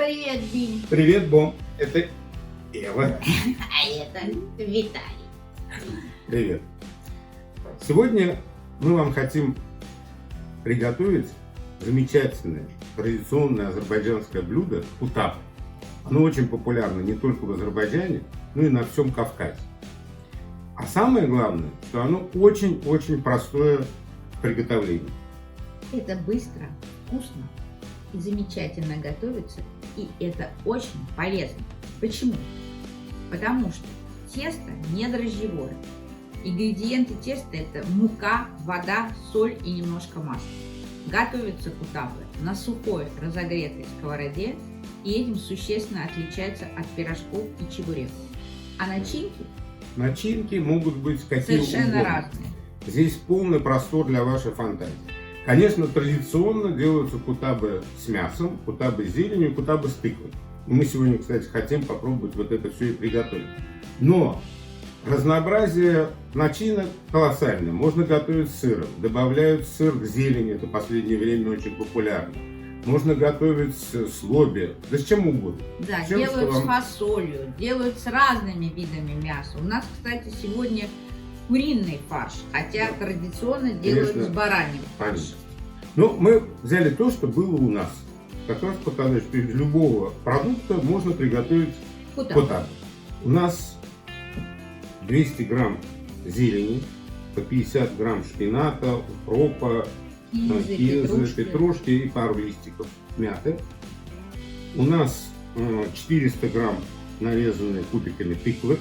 Привет, Бим. Привет, Бом. Это Ева. А это Виталий. Привет. Сегодня мы вам хотим приготовить замечательное традиционное азербайджанское блюдо кутаб. Оно очень популярно не только в Азербайджане, но и на всем Кавказе. А самое главное, что оно очень-очень простое в приготовлении. Это быстро, вкусно и замечательно готовится. И это очень полезно. Почему? Потому что тесто не дрожжевое. Ингредиенты теста это мука, вода, соль и немножко масла. Готовятся кутабы на сухой разогретой сковороде, и этим существенно отличается от пирожков и чебуреков. А начинки? Начинки могут быть какие Совершенно угодно. разные. Здесь полный простор для вашей фантазии. Конечно, традиционно делаются кутабы с мясом, кутабы с зеленью, кутабы с тыквой. И мы сегодня, кстати, хотим попробовать вот это все и приготовить. Но разнообразие начинок колоссальное. Можно готовить с сыром. Добавляют сыр к зелени, это в последнее время очень популярно. Можно готовить с лоби, да с чем угодно. Да, Чем, делают что с фасолью, делают с разными видами мяса. У нас, кстати, сегодня куриный фарш, хотя традиционно делают Конечно. с бараньим Понятно. фаршем. Но мы взяли то, что было у нас. Как раз показать, что из любого продукта можно приготовить кутаб. У нас 200 грамм зелени, по 50 грамм шпината, укропа, кинзы, петрушки и пару листиков мяты. У нас 400 грамм нарезанные кубиками тыквы,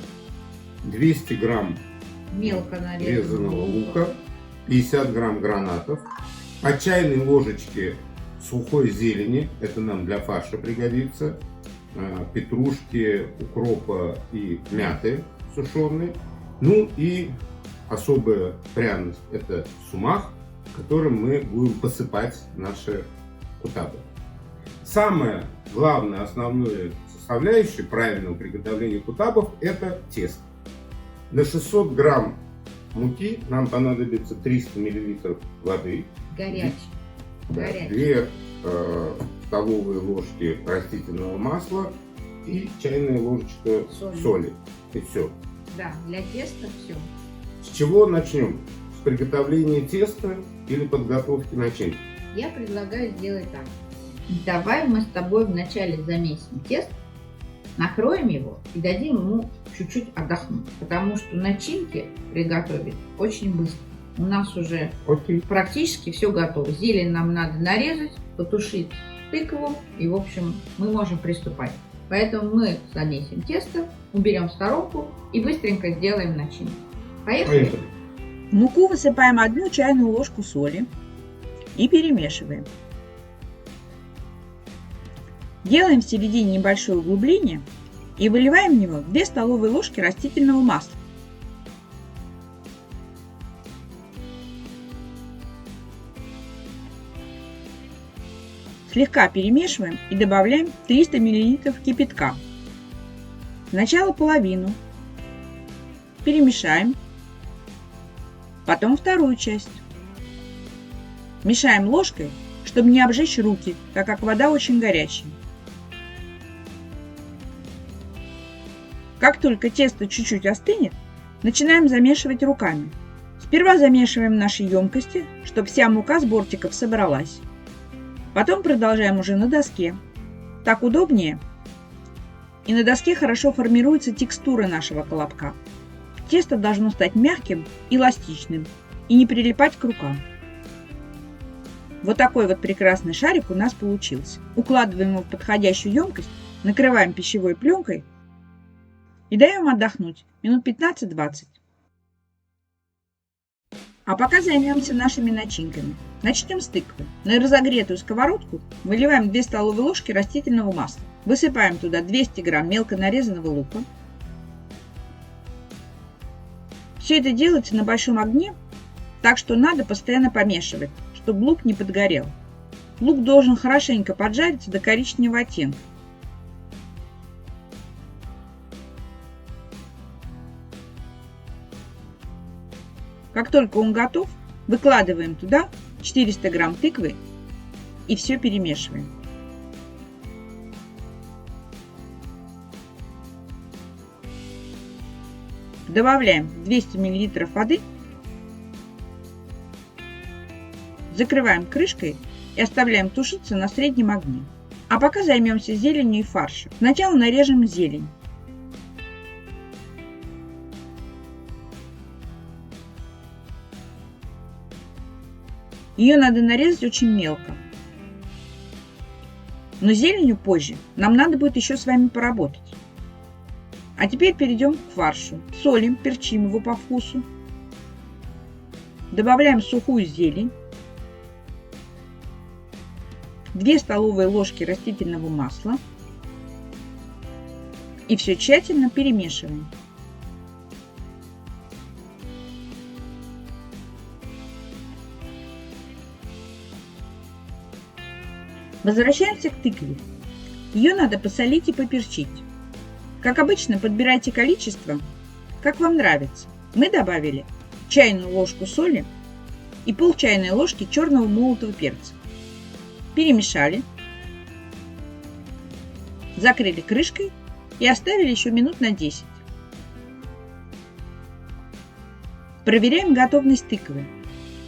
200 грамм мелко нарезанного лука, 50 грамм гранатов, по чайной ложечке сухой зелени, это нам для фарша пригодится, петрушки, укропа и мяты сушеные. Ну и особая пряность – это сумах, которым мы будем посыпать наши кутабы. Самое главное, основное составляющее правильного приготовления кутабов – это тесто. На 600 грамм муки нам понадобится 300 мл воды, горячий. 2 столовые ложки растительного масла и чайная ложечка соли. И все. Да, для теста все. С чего начнем? С приготовления теста или подготовки начинки? Я предлагаю сделать так. Давай мы с тобой вначале замесим тесто, накроем его и дадим ему чуть-чуть отдохнуть, потому что начинки приготовить очень быстро. У нас уже практически все готово. Зелень нам надо нарезать, потушить тыкву и, в общем, мы можем приступать. Поэтому мы замесим тесто, уберем в сторонку и быстренько сделаем начинку. Поехали? В муку высыпаем 1 чайную ложку соли и перемешиваем. Делаем в середине небольшое углубление и выливаем в него 2 столовые ложки растительного масла. Слегка перемешиваем и добавляем 300 мл кипятка. Сначала половину. Перемешаем. Потом вторую часть. Мешаем ложкой, чтобы не обжечь руки, так как вода очень горячая. Как только тесто чуть-чуть остынет, начинаем замешивать руками. Сперва замешиваем в нашей емкости, чтобы вся мука с бортиков собралась. Потом продолжаем уже на доске. Так удобнее. И на доске хорошо формируется текстура нашего колобка. Тесто должно стать мягким, эластичным и не прилипать к рукам. Вот такой вот прекрасный шарик у нас получился. Укладываем его в подходящую емкость, накрываем пищевой пленкой и даем отдохнуть минут 15-20. А пока займемся нашими начинками. Начнем с тыквы. На разогретую сковородку выливаем 2 столовые ложки растительного масла. Высыпаем туда 200 грамм мелко нарезанного лука. Все это делается на большом огне, так что надо постоянно помешивать, чтобы лук не подгорел. Лук должен хорошенько поджариться до коричневого оттенка. Как только он готов, выкладываем туда 400 грамм тыквы и все перемешиваем. Добавляем 200 мл воды, закрываем крышкой и оставляем тушиться на среднем огне. А пока займемся зеленью и фаршем. Сначала нарежем зелень. Ее надо нарезать очень мелко. Но зеленью позже нам надо будет еще с вами поработать. А теперь перейдем к фаршу. Солим, перчим его по вкусу. Добавляем сухую зелень. 2 столовые ложки растительного масла. И все тщательно перемешиваем. Возвращаемся к тыкве. Ее надо посолить и поперчить. Как обычно, подбирайте количество, как вам нравится. Мы добавили чайную ложку соли и пол чайной ложки черного молотого перца. Перемешали, закрыли крышкой и оставили еще минут на 10. Проверяем готовность тыквы.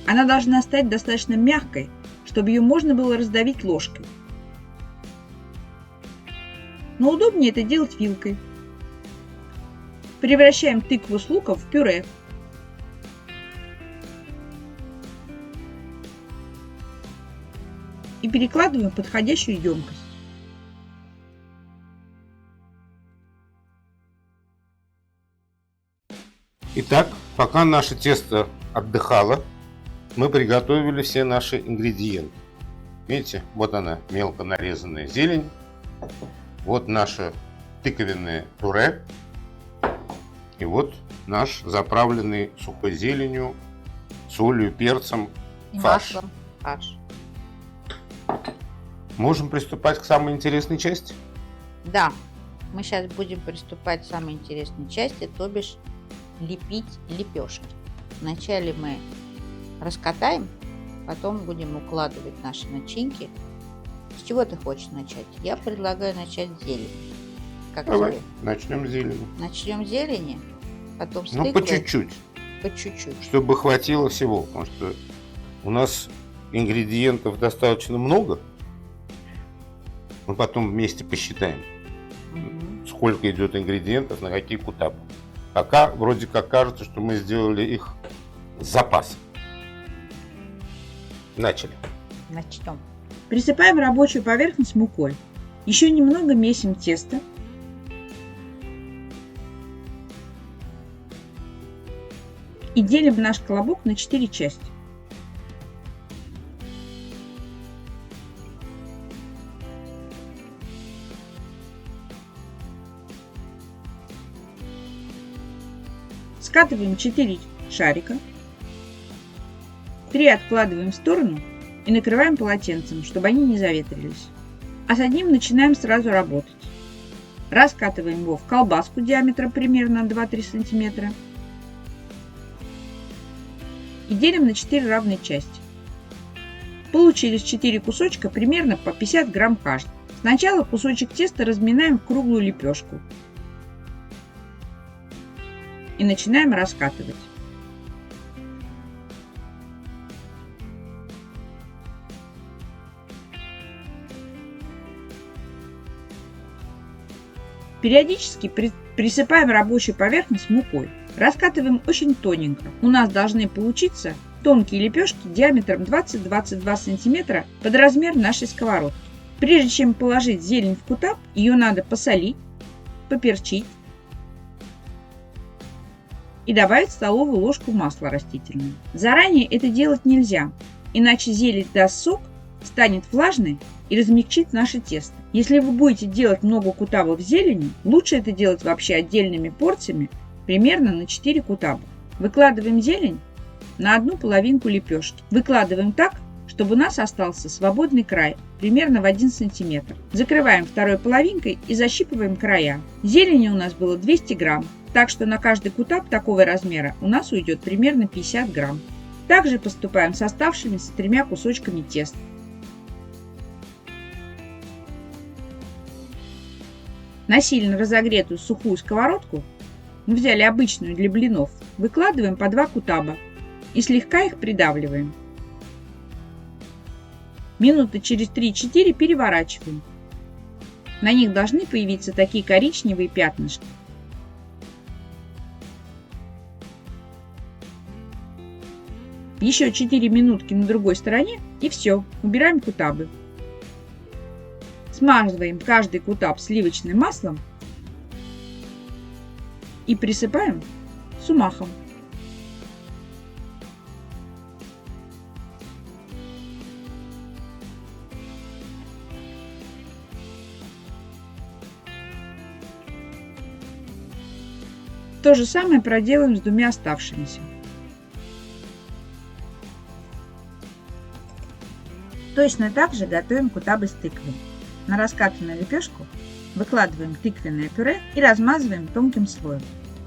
Она должна стать достаточно мягкой, чтобы ее можно было раздавить ложкой. Но удобнее это делать вилкой. Превращаем тыкву с луком в пюре. И перекладываем в подходящую емкость. Итак, пока наше тесто отдыхало, мы приготовили все наши ингредиенты. Видите, вот она, мелко нарезанная зелень. Вот наше тыквенное пюре. И вот наш заправленный сухой зеленью, солью, перцем И фарш. маслом фарш. Можем приступать к самой интересной части? Да, мы сейчас будем приступать к самой интересной части, то бишь лепить лепешки. Вначале мы раскатаем, потом будем укладывать наши начинки. С чего ты хочешь начать? Я предлагаю начать с зелени. Как Давай, тебе? начнем с зелени. Начнем с зелени, потом с Ну, тыквы. по чуть-чуть, По чуть-чуть. чтобы хватило всего, потому что у нас ингредиентов достаточно много. Мы потом вместе посчитаем, Мгм. сколько идет ингредиентов на какие кутапы. Пока вроде как кажется, что мы сделали их с запасом. Начали. Начнем. Присыпаем рабочую поверхность мукой. Еще немного месим тесто. И делим наш колобок на 4 части. Скатываем 4 шарика. 3 откладываем в сторону и накрываем полотенцем, чтобы они не заветрились. А с одним начинаем сразу работать. Раскатываем его в колбаску диаметром примерно 2-3 см. И делим на 4 равные части. Получились 4 кусочка примерно по 50 грамм каждый. Сначала кусочек теста разминаем в круглую лепешку. И начинаем раскатывать. Периодически присыпаем рабочую поверхность мукой. Раскатываем очень тоненько. У нас должны получиться тонкие лепешки диаметром 20-22 см под размер нашей сковородки. Прежде чем положить зелень в кутап, ее надо посолить, поперчить и добавить столовую ложку масла растительного. Заранее это делать нельзя, иначе зелень даст сок, станет влажной и размягчит наше тесто. Если вы будете делать много кутабов зелени, лучше это делать вообще отдельными порциями, примерно на 4 кутаба. Выкладываем зелень на одну половинку лепешки. Выкладываем так, чтобы у нас остался свободный край, примерно в 1 см. Закрываем второй половинкой и защипываем края. Зелени у нас было 200 грамм, так что на каждый кутаб такого размера у нас уйдет примерно 50 грамм. Также поступаем с оставшимися 3 кусочками теста. На сильно разогретую сухую сковородку Мы взяли обычную для блинов. Выкладываем по 2 кутаба и слегка их придавливаем. Минуты через 3-4 переворачиваем. На них должны появиться такие коричневые пятнышки. Еще 4 минутки на другой стороне и все, убираем кутабы. Смазываем каждый кутаб сливочным маслом и присыпаем сумахом. То же самое проделаем с 2 оставшимися. Точно так же готовим кутабы с тыквой. На раскатанную лепешку выкладываем тыквенное пюре и размазываем тонким слоем.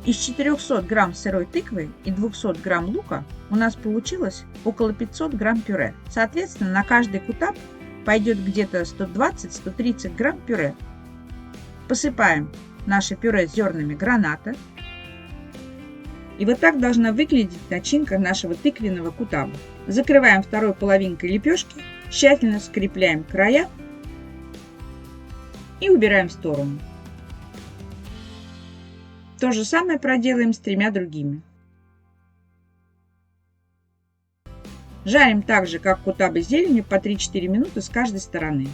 Из 400 грамм сырой тыквы и 200 грамм лука у нас получилось около 500 грамм пюре. Соответственно, на каждый кутаб пойдет где-то 120-130 грамм пюре. Посыпаем наше пюре зернами граната. И вот так должна выглядеть начинка нашего тыквенного кутаба. Закрываем второй половинкой лепешки, тщательно скрепляем края и убираем в сторону. То же самое проделаем с 3 другими. Жарим так же, как кутабы с зеленью, по 3-4 минуты с каждой стороны.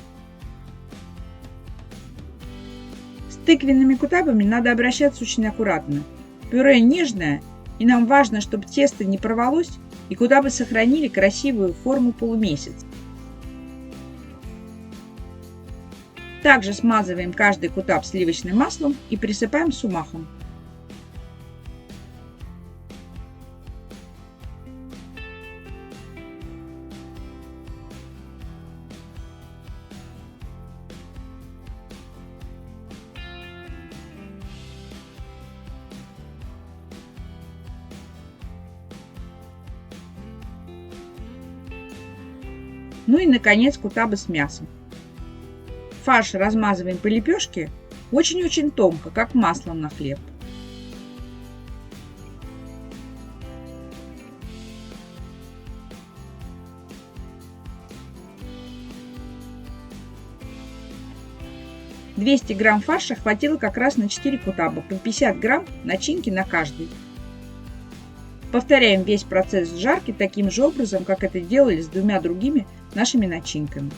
С тыквенными кутабами надо обращаться очень аккуратно. Пюре нежное, и нам важно, чтобы тесто не порвалось и кутабы сохранили красивую форму полумесяца. Также смазываем каждый кутаб сливочным маслом и присыпаем сумахом. Ну и, наконец, кутабы с мясом. Фарш размазываем по лепешке очень-очень тонко, как маслом на хлеб. «200 грамм фарша хватило как раз на 4 кутаба, по 50 грамм начинки на каждый. Повторяем весь процесс жарки таким же образом, как это делали с 2 другими нашими начинками.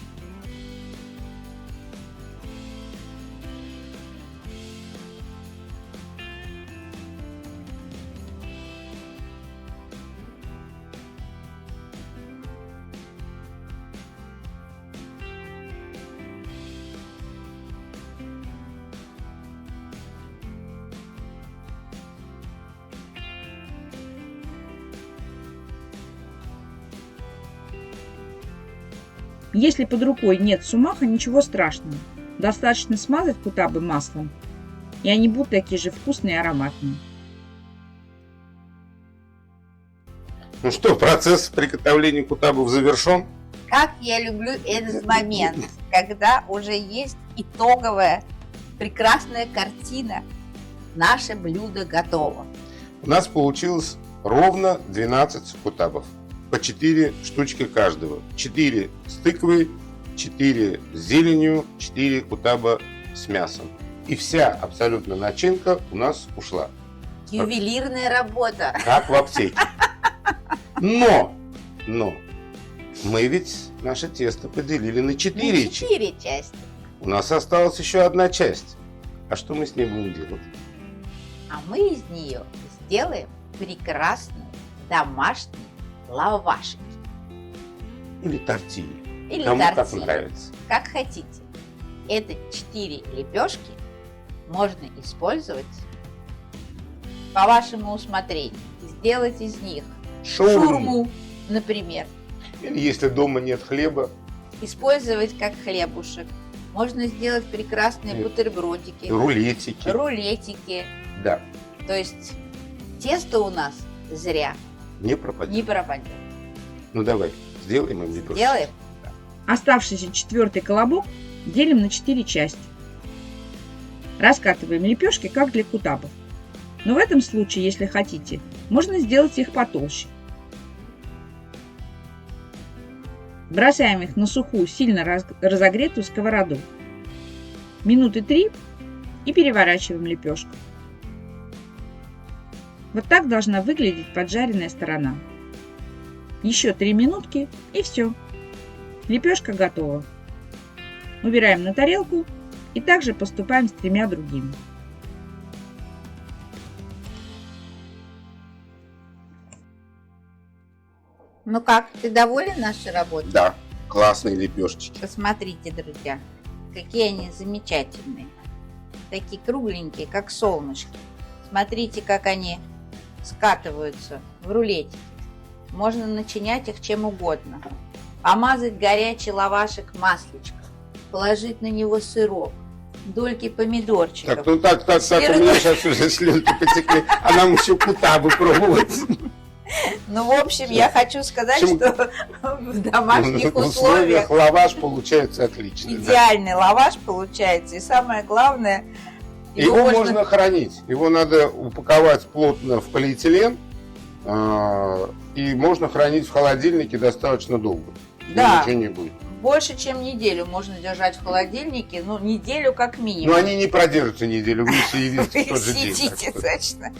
Если под рукой нет сумаха, ничего страшного. Достаточно смазать кутабы маслом, и они будут такие же вкусные и ароматные. Ну что, процесс приготовления кутабов завершен? Как я люблю этот момент, когда уже есть итоговая прекрасная картина. Наше блюдо готово. У нас получилось ровно 12 кутабов. По 4 штучки каждого. 4 с тыквой, 4 с зеленью, 4 кутаба с мясом. И вся абсолютно начинка у нас ушла. Ювелирная работа. Как в аптеке. Но мы ведь наше тесто поделили на 4 части. У нас осталась еще одна часть. А что мы с ней будем делать? А мы из нее сделаем прекрасный домашний лавашики. Или тортильи. Или Кому тортильи. как нравится. Как хотите. Это 4 лепешки можно использовать по вашему усмотрению. Сделать из них шаурму, например. Или если дома нет хлеба. Использовать как хлебушек. Можно сделать прекрасные бутербродики. Рулетики. Рулетики. Да. То есть тесто у нас зря Не пропадет. не пропадет. Ну давай, сделаем им лепешки. Делаем? Оставшийся 4-й колобок делим на 4 части. Раскатываем лепешки, как для кутабов. Но в этом случае, если хотите, можно сделать их потолще. Бросаем их на сухую, сильно разогретую сковороду. Минуты 3 и переворачиваем лепешку. Вот так должна выглядеть поджаренная сторона. Еще 3 минутки и все. Лепешка готова. Убираем на тарелку и также поступаем с 3 другими. Ну как, ты доволен нашей работой? Да, классные лепешечки. Посмотрите, друзья, какие они замечательные. Такие кругленькие, как солнышки. Смотрите, как они скатываются в рулетики. Можно начинять их чем угодно. Помазать горячий лавашек маслечком, положить на него сырок, дольки помидорчиков. Так, ну так, у меня сейчас уже слюнки потекли, а нам еще кутабы пробовать. Ну, в общем, я хочу сказать, что в домашних В условиях условиях лаваш получается отличный. идеальный лаваш получается. И самое главное, Его можно хранить. Его надо упаковать плотно в полиэтилен, и можно хранить в холодильнике достаточно долго. Да. Ничего не будет. больше, чем неделю можно держать в холодильнике. Ну, неделю как минимум. Но они не продержатся неделю, вы все едите в тот же день. Съедите, точно.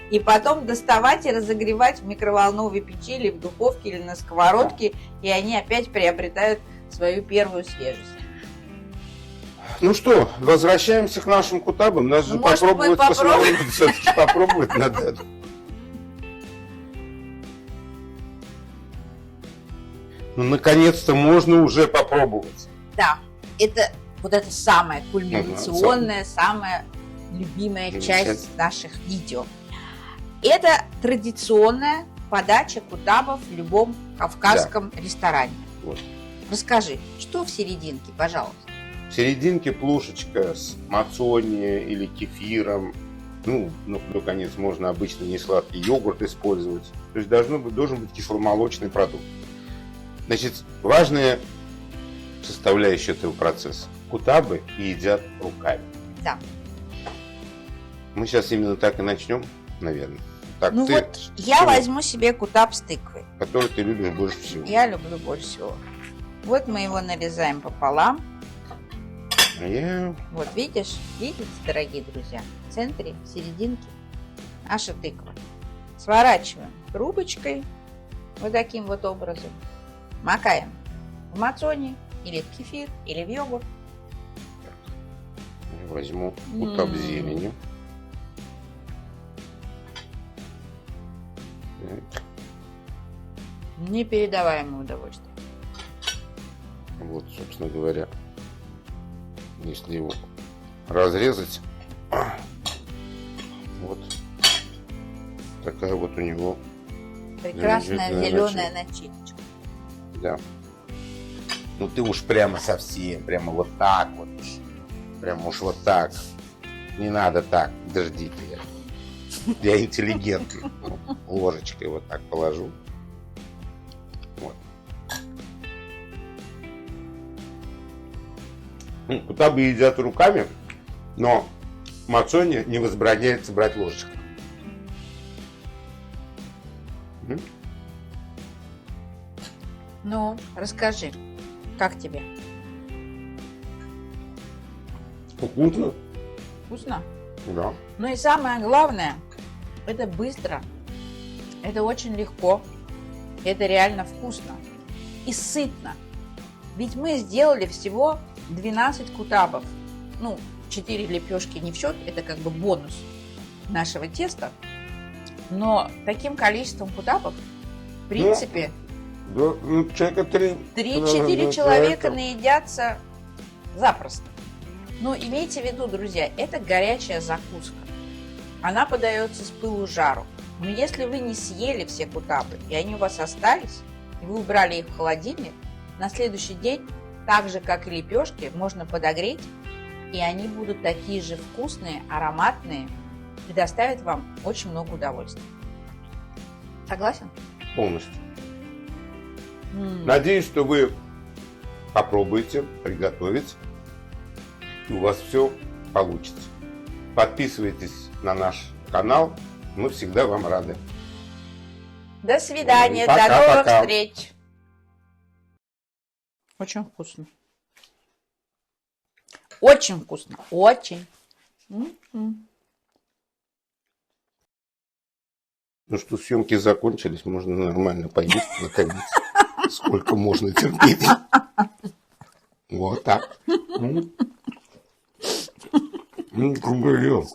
И потом доставать и разогревать в микроволновой печи или в духовке, или на сковородке, и они опять приобретают свою первую свежесть. Ну что, возвращаемся к нашим кутабам. Нас же Может, мы попробовать посмотреть, все-таки попробовать надо. Ну, наконец-то можно уже попробовать. Да, это вот это самая кульминационная, самая любимая часть наших видео. Это традиционная подача кутабов в любом кавказском ресторане. Вот. Расскажи, что в серединке, пожалуйста? В серединке плошечка с мацони или кефиром. Ну, наконец, можно обычно несладкий йогурт использовать. То есть должен быть кисломолочный продукт. Значит, важная составляющая этого процесса. Кутабы едят руками. Да. Мы сейчас именно так и начнем, наверное. Так, Ну ты, вот, я возьму себе кутаб с тыквой. который ты любишь больше всего. Я люблю больше всего. Вот мы его нарезаем пополам. А я... Вот видишь, видите, дорогие друзья, в центре, в серединке наша тыква. Сворачиваем трубочкой вот таким вот образом. Макаем в мацони, или в кефир, или в йогурт. Возьму кутаб с зеленью. Непередаваемое удовольствие. Вот, собственно говоря, если его разрезать, вот такая вот у него Прекрасная замечательная зеленая начинка. Да. Ну ты уж прямо совсем, прямо вот так вот. Прямо уж вот так. Не надо так, подождите. Я интеллигентный. Ложечкой вот так положу. Вот. Кутабы едят руками, но мацони не возбраняется брать ложечкой. Ну, расскажи, как тебе? Вкусно? Вкусно? Да. Ну и самое главное, это быстро, это очень легко, это реально вкусно и сытно. Ведь мы сделали всего 12 кутабов. Ну, 4 лепешки не в счет, это как бы бонус нашего теста. Но таким количеством кутабов, в принципе, Да, ну, человека 3-4 человека наедятся запросто. Но имейте в виду, друзья, это горячая закуска. Она подается с пылу жару. Но если вы не съели все кутабы, и они у вас остались, и вы убрали их в холодильник, на следующий день, так же, как и лепешки, можно подогреть, и они будут такие же вкусные, ароматные, и доставят вам очень много удовольствия. Согласен? Полностью. Надеюсь, что вы попробуете приготовить, и у вас все получится. Подписывайтесь на наш канал. Мы всегда вам рады. До свидания, Пока, до новых пока. встреч. Очень вкусно. Очень вкусно, очень. М-м. Ну что, съемки закончились, можно нормально поесть наконец. Сколько можно терпеть? Вот так. Кругом.